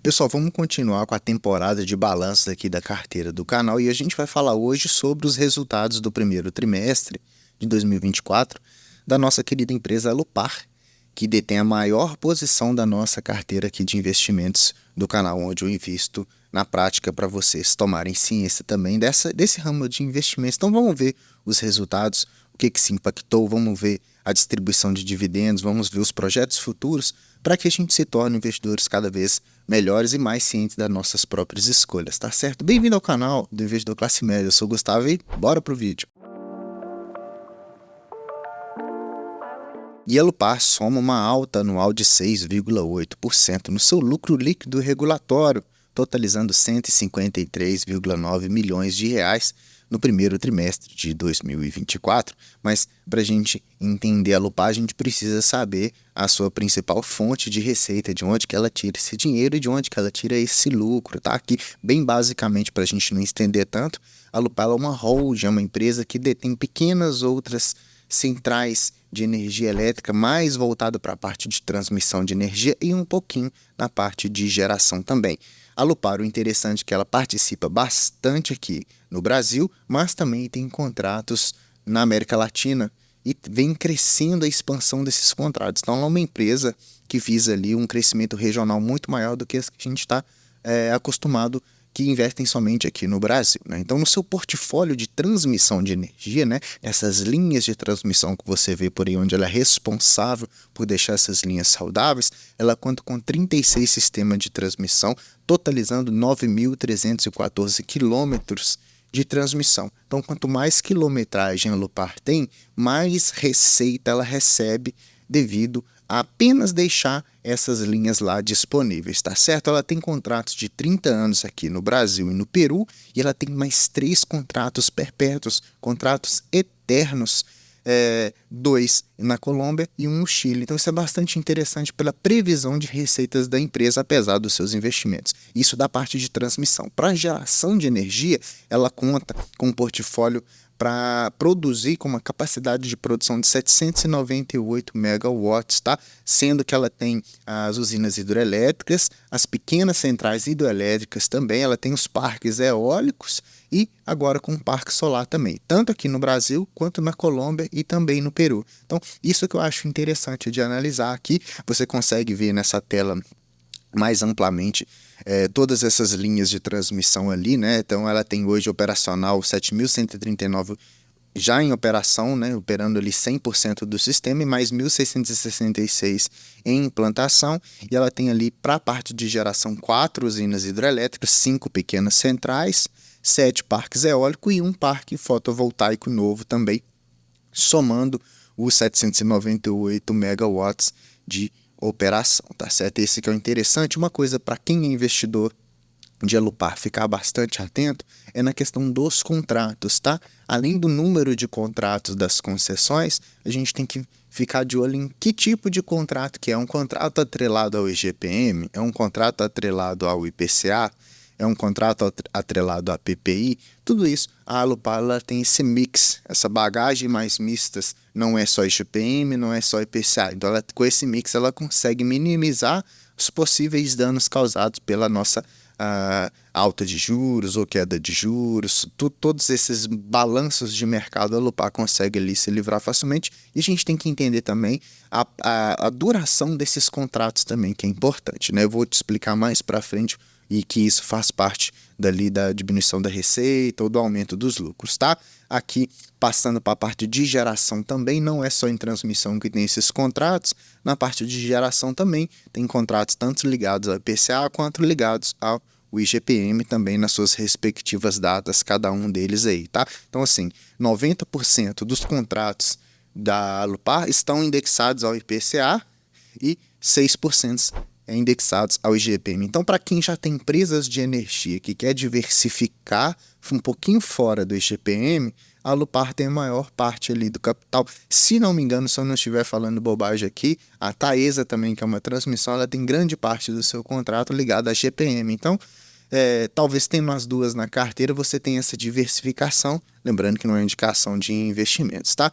Pessoal, vamos continuar com a temporada de balanços aqui da carteira do canal e a gente vai falar hoje sobre os resultados do primeiro trimestre de 2024 da nossa querida empresa Alupar, que detém a maior posição da nossa carteira aqui de investimentos do canal, onde eu invisto na prática para vocês tomarem ciência também desse ramo de investimentos. Então vamos ver os resultados, o que se impactou, vamos ver a distribuição de dividendos, vamos ver os projetos futuros para que a gente se torne investidores cada vez melhores e mais cientes das nossas próprias escolhas, tá certo? Bem-vindo ao canal do Investidor Classe Média, eu sou o Gustavo e bora pro vídeo. E a Alupar soma uma alta anual de 6,8% no seu lucro líquido regulatório, totalizando 153,9 milhões de reais no primeiro trimestre de 2024. Mas para a gente entender a Alupar, a gente precisa saber a sua principal fonte de receita, de onde que ela tira esse dinheiro e de onde que ela tira esse lucro, tá? Aqui, bem basicamente, para a gente não estender tanto, a Alupar é uma holding, é uma empresa que detém pequenas outras centrais de energia elétrica, mais voltado para a parte de transmissão de energia e um pouquinho na parte de geração também. A Alupar, o interessante é que ela participa bastante aqui no Brasil, mas também tem contratos na América Latina e vem crescendo a expansão desses contratos. Então, ela é uma empresa que visa ali um crescimento regional muito maior do que a gente está acostumado que investem somente aqui no Brasil, né? Então, no seu portfólio de transmissão de energia, né, essas linhas de transmissão que você vê por aí, onde ela é responsável por deixar essas linhas saudáveis, ela conta com 36 sistemas de transmissão, totalizando 9.314 quilômetros de transmissão. Então, quanto mais quilometragem a Alupar tem, mais receita ela recebe devido a apenas deixar essas linhas lá disponíveis, tá certo? Ela tem contratos de 30 anos aqui no Brasil e no Peru, e ela tem mais 3 contratos perpétuos, contratos eternos, 2 na Colômbia e 1 no Chile. Então isso é bastante interessante pela previsão de receitas da empresa, apesar dos seus investimentos. Isso da parte de transmissão. Para geração de energia, ela conta com um portfólio para produzir com uma capacidade de produção de 798 megawatts, tá? Sendo que ela tem as usinas hidrelétricas, as pequenas centrais hidrelétricas também, ela tem os parques eólicos e agora com o parque solar também, tanto aqui no Brasil quanto na Colômbia e também no Peru. Então, isso que eu acho interessante de analisar aqui, você consegue ver nessa tela mais amplamente todas essas linhas de transmissão ali, né? Então ela tem hoje operacional 7.139 já em operação, né? Operando ali 100% do sistema e mais 1.666 em implantação, e ela tem ali para a parte de geração 4 usinas hidrelétricas, 5 pequenas centrais, 7 parques eólicos e um parque fotovoltaico novo também, somando os 798 megawatts de operação, tá certo? Esse que é o interessante. Uma coisa para quem é investidor de Alupar ficar bastante atento é na questão dos contratos, tá? Além do número de contratos das concessões, a gente tem que ficar de olho em que tipo de contrato que é. Um contrato atrelado ao IGPM, é um contrato atrelado ao IPCA, é um contrato atrelado à PPI, tudo isso, a Alupar ela tem esse mix, essa bagagem mais mistas, não é só IGPM, não é só IPCA, então ela, com esse mix ela consegue minimizar os possíveis danos causados pela nossa alta de juros ou queda de juros, todos esses balanços de mercado a Alupar consegue ali se livrar facilmente, e a gente tem que entender também a duração desses contratos também, que é importante, né? Eu vou te explicar mais para frente e que isso faz parte dali da diminuição da receita ou do aumento dos lucros, tá? Aqui, passando para a parte de geração também, não é só em transmissão que tem esses contratos, na parte de geração também tem contratos tanto ligados ao IPCA quanto ligados ao IGPM também nas suas respectivas datas, cada um deles aí, tá? Então, assim, 90% dos contratos da Alupar estão indexados ao IPCA e 6% indexados ao IGPM. Então, para quem já tem empresas de energia que quer diversificar um pouquinho fora do IGPM, a Alupar tem a maior parte ali do capital. Se não me engano, se eu não estiver falando bobagem aqui, a Taesa também, que é uma transmissão, ela tem grande parte do seu contrato ligado à GPM. Então, talvez tendo as duas na carteira, você tem essa diversificação, lembrando que não é indicação de investimentos, tá?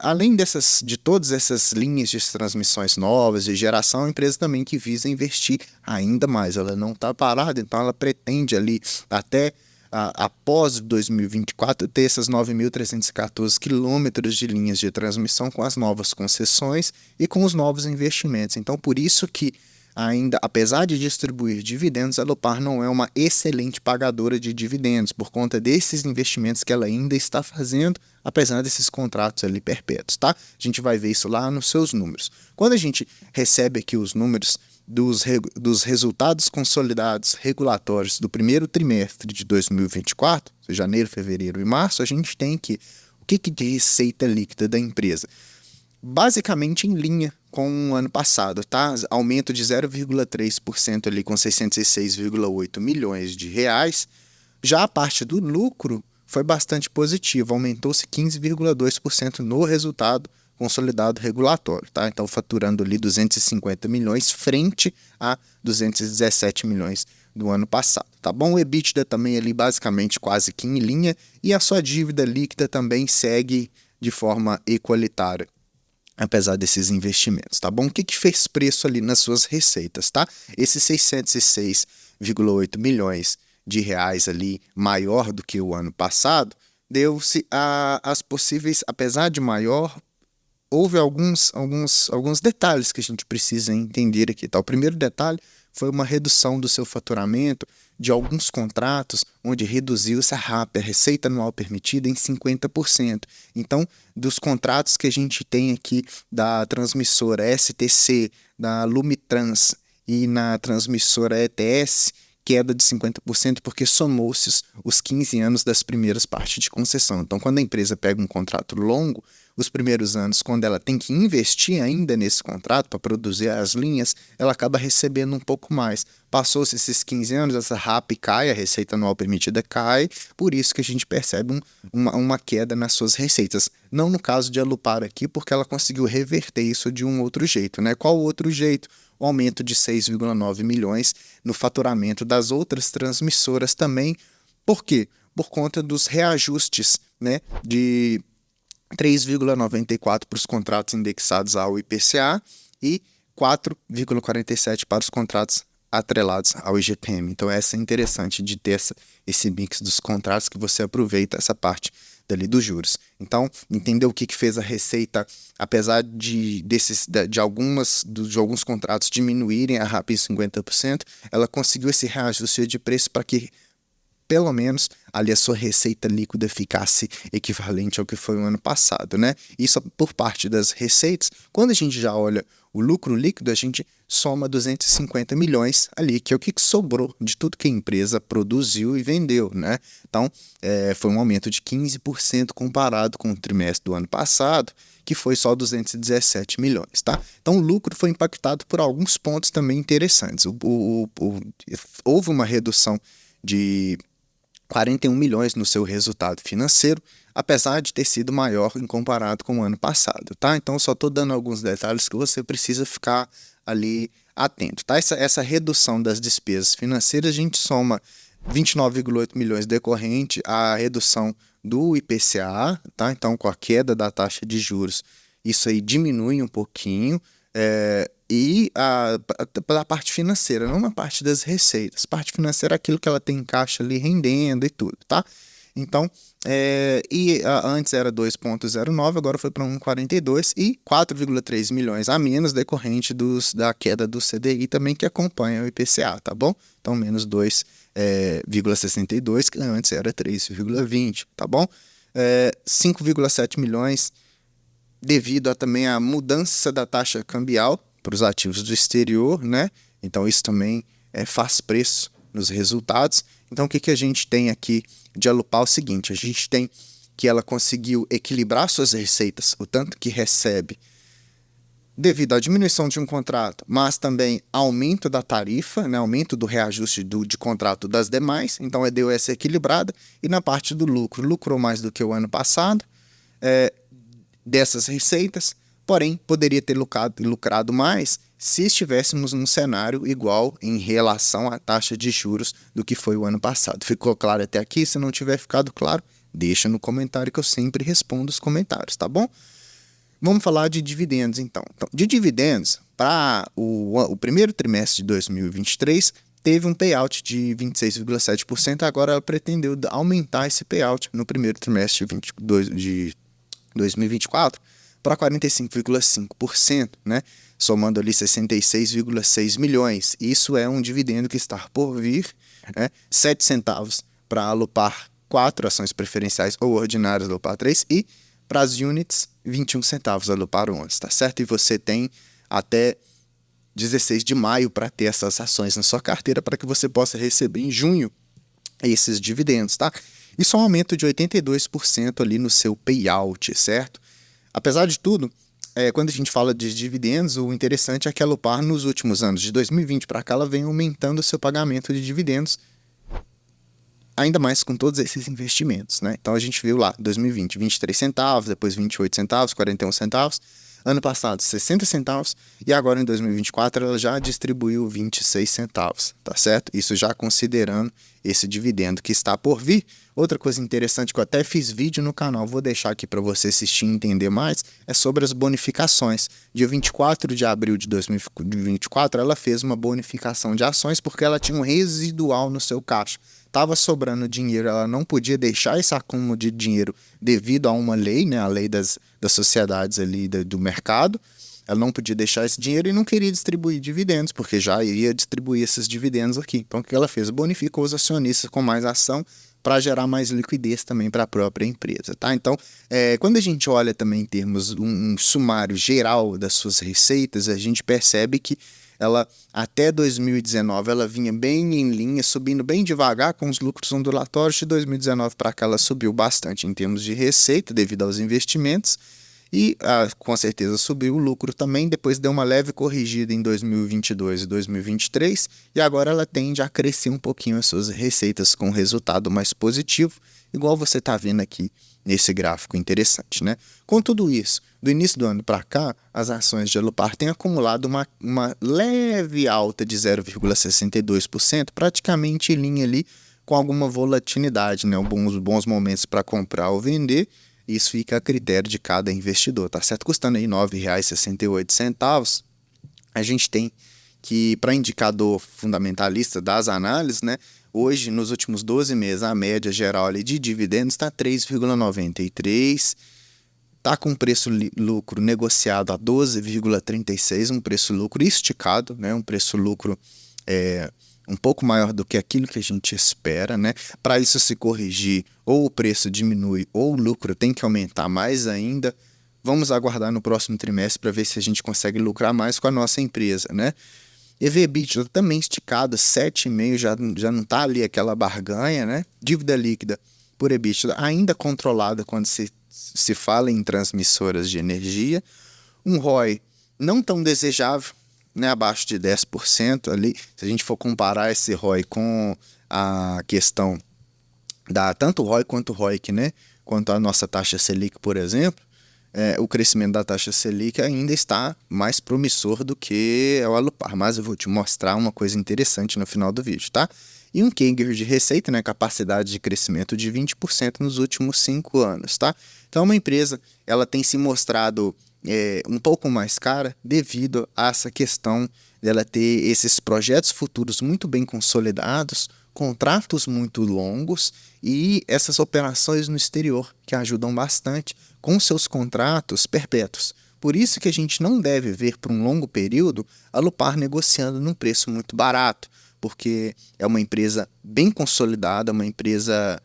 Além de todas essas linhas de transmissões novas, de geração, a empresa também que visa investir ainda mais, ela não está parada, então ela pretende ali até após 2024 ter essas 9.314 quilômetros de linhas de transmissão com as novas concessões e com os novos investimentos. Então, por isso que ainda, apesar de distribuir dividendos, a Alupar não é uma excelente pagadora de dividendos, por conta desses investimentos que ela ainda está fazendo, apesar desses contratos ali perpétuos, tá? A gente vai ver isso lá nos seus números. Quando a gente recebe aqui os números dos resultados consolidados regulatórios do primeiro trimestre de 2024, janeiro, fevereiro e março, a gente tem que o que de receita líquida da empresa? Basicamente em linha com o ano passado, tá? Aumento de 0,3% ali com 606,8 milhões de reais. Já a parte do lucro foi bastante positiva, aumentou-se 15,2% no resultado consolidado regulatório, tá? Então faturando ali 250 milhões frente a 217 milhões do ano passado, tá bom? O EBITDA também ali basicamente quase que em linha e a sua dívida líquida também segue de forma equalitária, apesar desses investimentos, tá bom? O que fez preço ali nas suas receitas, tá? Esses 606,8 milhões de reais ali, maior do que o ano passado, deu-se as possíveis, apesar de maior, houve alguns detalhes que a gente precisa entender aqui, tá? O primeiro detalhe foi uma redução do seu faturamento de alguns contratos, onde reduziu-se a RAP, a receita anual permitida, em 50%. Então, dos contratos que a gente tem aqui da transmissora STC, da Lumitrans e na transmissora ETS, queda de 50%, porque somou-se os 15 anos das primeiras partes de concessão. Então, quando a empresa pega um contrato longo, os primeiros anos, quando ela tem que investir ainda nesse contrato para produzir as linhas, ela acaba recebendo um pouco mais. Passou-se esses 15 anos, essa RAP cai, a receita anual permitida cai, por isso que a gente percebe uma queda nas suas receitas. Não no caso de Alupar aqui, porque ela conseguiu reverter isso de um outro jeito, né? Qual outro jeito? O aumento de 6,9 milhões no faturamento das outras transmissoras também. Por quê? Por conta dos reajustes, né, de 3,94 para os contratos indexados ao IPCA e 4,47 para os contratos atrelados ao IGPM. Então, essa é interessante de ter esse mix dos contratos, que você aproveita essa parte dali dos juros. Então, entender o que fez a receita, apesar de alguns contratos diminuírem a RAP em 50%, ela conseguiu esse reajuste de preço para que pelo menos ali a sua receita líquida ficasse equivalente ao que foi o ano passado, né? Isso por parte das receitas. Quando a gente já olha o lucro líquido, a gente soma 250 milhões ali, que é o que sobrou de tudo que a empresa produziu e vendeu, né? Então, foi um aumento de 15% comparado com o trimestre do ano passado, que foi só 217 milhões, tá? Então, o lucro foi impactado por alguns pontos também interessantes. Houve uma redução de 41 milhões no seu resultado financeiro, apesar de ter sido maior em comparado com o ano passado, tá? Então, só estou dando alguns detalhes que você precisa ficar ali atento, tá? Essa redução das despesas financeiras, a gente soma 29,8 milhões decorrente à redução do IPCA, tá? Então, com a queda da taxa de juros, isso aí diminui um pouquinho, e pela parte financeira, não na parte das receitas. Parte financeira é aquilo que ela tem em caixa ali rendendo e tudo, tá? Então, antes era 2,09, agora foi para 1,42 e 4,3 milhões a menos decorrente da queda do CDI também, que acompanha o IPCA, tá bom? Então, menos 2,62, que antes era 3,20, tá bom? 5,7 milhões devido também à mudança da taxa cambial para os ativos do exterior, né? Então, isso também faz preço nos resultados. Então, o que a gente tem aqui de Alupar é o seguinte: a gente tem que ela conseguiu equilibrar suas receitas, o tanto que recebe devido à diminuição de um contrato, mas também aumento da tarifa, né, aumento do reajuste de contrato das demais. Então, deu essa equilibrada. E na parte do lucro, lucrou mais do que o ano passado dessas receitas, porém poderia ter lucrado mais se estivéssemos num cenário igual em relação à taxa de juros do que foi o ano passado. Ficou claro até aqui? Se não tiver ficado claro, deixa no comentário que eu sempre respondo os comentários, tá bom? Vamos falar de dividendos, então. De dividendos, para o primeiro trimestre de 2023, teve um payout de 26,7%, agora ela pretendeu aumentar esse payout no primeiro trimestre de 2024 para 45,5%, né? Somando ali 66,6 milhões. Isso é um dividendo que está por vir, né? 7 centavos para alupar 4 ações preferenciais ou ordinárias alupar 3 e para as units 21 centavos alupar 11, tá certo? E você tem até 16 de maio para ter essas ações na sua carteira para que você possa receber em junho esses dividendos, tá? Isso é um aumento de 82% ali no seu payout, certo? Apesar de tudo, quando a gente fala de dividendos, o interessante é que a Alupar, nos últimos anos, de 2020 para cá, ela vem aumentando o seu pagamento de dividendos, ainda mais com todos esses investimentos, né? Então a gente viu lá, 2020, 23 centavos, depois 28 centavos, 41 centavos, ano passado 60 centavos e agora em 2024 ela já distribuiu 26 centavos, tá certo? Isso já considerando esse dividendo que está por vir. Outra coisa interessante que eu até fiz vídeo no canal, vou deixar aqui para você assistir e entender mais, é sobre as bonificações. Dia 24 de abril de 2024 ela fez uma bonificação de ações porque ela tinha um residual no seu caixa. Estava sobrando dinheiro, ela não podia deixar esse acúmulo de dinheiro devido a uma lei, né, a lei das sociedades ali do mercado. Ela não podia deixar esse dinheiro e não queria distribuir dividendos, porque já iria distribuir esses dividendos aqui. Então, o que ela fez? Bonificou os acionistas com mais ação para gerar mais liquidez também para a própria empresa, tá? Então, quando a gente olha também em termos um sumário geral das suas receitas, a gente percebe que ela, até 2019, ela vinha bem em linha, subindo bem devagar com os lucros ondulatórios. De 2019 para cá, ela subiu bastante em termos de receita, devido aos investimentos, e com certeza subiu o lucro também. Depois deu uma leve corrigida em 2022 e 2023, e agora ela tende a crescer um pouquinho as suas receitas com resultado mais positivo, igual você está vendo aqui nesse gráfico interessante, né? Com tudo isso, do início do ano para cá, as ações de Alupar têm acumulado uma leve alta de 0,62%, praticamente em linha ali com alguma volatilidade, né? Bons momentos para comprar ou vender. Isso fica a critério de cada investidor, tá certo? Custando aí R$ 9,68. A gente tem que, para indicador fundamentalista das análises, né? Hoje, nos últimos 12 meses, a média geral ali de dividendos está 3,93, está com preço-lucro negociado a 12,36, um preço-lucro esticado, né? Um preço-lucro um pouco maior do que aquilo que a gente espera, né? Para isso se corrigir, ou o preço diminui ou o lucro tem que aumentar mais ainda. Vamos aguardar no próximo trimestre para ver se a gente consegue lucrar mais com a nossa empresa, né? EV/EBITDA também esticado, 7,5, já não está ali aquela barganha, né? Dívida líquida por EBITDA ainda controlada quando se fala em transmissoras de energia. Um ROI não tão desejável, né? Abaixo de 10% ali. Se a gente for comparar esse ROI com a questão tanto o ROI quanto o ROIC, né? Quanto a nossa taxa Selic, por exemplo, o crescimento da taxa Selic ainda está mais promissor do que o Alupar, mas eu vou te mostrar uma coisa interessante no final do vídeo, tá? E um CAGR de receita, né, capacidade de crescimento de 20% nos últimos 5 anos, tá? Então, uma empresa, ela tem se mostrado um pouco mais cara devido a essa questão dela ter esses projetos futuros muito bem consolidados, contratos muito longos e essas operações no exterior que ajudam bastante com seus contratos perpétuos. Por isso que a gente não deve ver por um longo período a Alupar negociando num preço muito barato, porque é uma empresa bem consolidada, uma empresa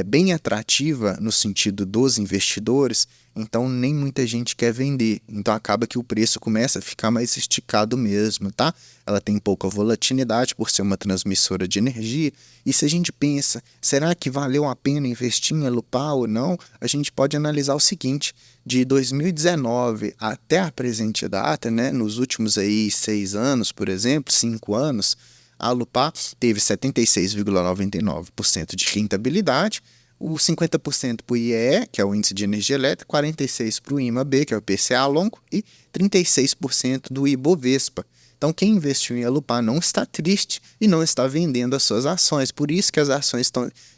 bem atrativa no sentido dos investidores, então nem muita gente quer vender, então acaba que o preço começa a ficar mais esticado mesmo, tá? Ela tem pouca volatilidade por ser uma transmissora de energia, e se a gente pensa, será que valeu a pena investir em Alupar ou não? A gente pode analisar o seguinte, de 2019 até a presente data, né, nos últimos aí 6 anos, por exemplo, 5 anos, a Alupar teve 76,99% de rentabilidade, o 50% para o IEE, que é o Índice de Energia Elétrica, 46% para o IMAB, que é o IPCA longo, e 36% do Ibovespa. Então, quem investiu em Alupar não está triste e não está vendendo as suas ações. Por isso que as ações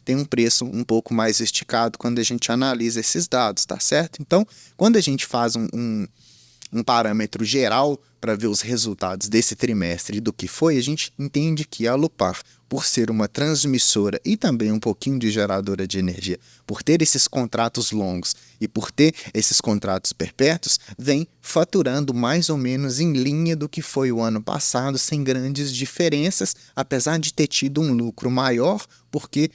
têm um preço um pouco mais esticado quando a gente analisa esses dados, tá certo? Então, quando a gente faz um parâmetro geral para ver os resultados desse trimestre e do que foi, a gente entende que a Alupar, por ser uma transmissora e também um pouquinho de geradora de energia, por ter esses contratos longos e por ter esses contratos perpétuos, vem faturando mais ou menos em linha do que foi o ano passado, sem grandes diferenças, apesar de ter tido um lucro maior, porque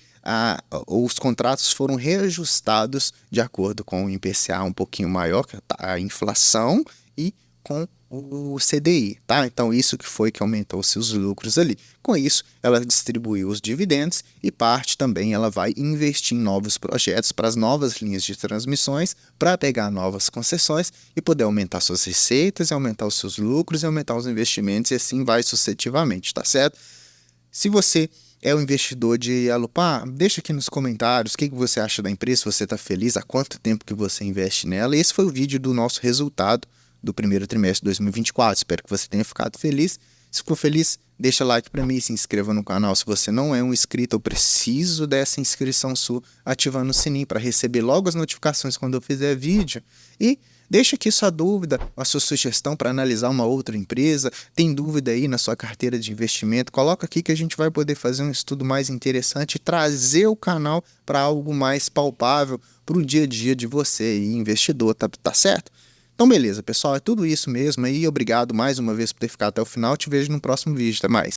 os contratos foram reajustados de acordo com o IPCA um pouquinho maior, que a inflação, e com o CDI, tá? Então, isso que foi que aumentou seus lucros ali. Com isso, ela distribuiu os dividendos e parte também ela vai investir em novos projetos para as novas linhas de transmissões, para pegar novas concessões e poder aumentar suas receitas, e aumentar os seus lucros, e aumentar os investimentos, e assim vai sucessivamente, tá certo? Se você é um investidor de Alupar, deixa aqui nos comentários o que você acha da empresa, se você está feliz, há quanto tempo que você investe nela. Esse foi o vídeo do nosso resultado do primeiro trimestre de 2024. Espero que você tenha ficado feliz. Se ficou feliz, deixa like para mim e se inscreva no canal. Se você não é um inscrito, eu preciso dessa inscrição sua, ativando o sininho para receber logo as notificações quando eu fizer vídeo. E deixa aqui sua dúvida, a sua sugestão para analisar uma outra empresa. Tem dúvida aí na sua carteira de investimento? Coloca aqui que a gente vai poder fazer um estudo mais interessante e trazer o canal para algo mais palpável para o dia a dia de você aí, investidor, tá certo? Então, beleza, pessoal, é tudo isso mesmo aí. Obrigado mais uma vez por ter ficado até o final. Te vejo no próximo vídeo. Até mais.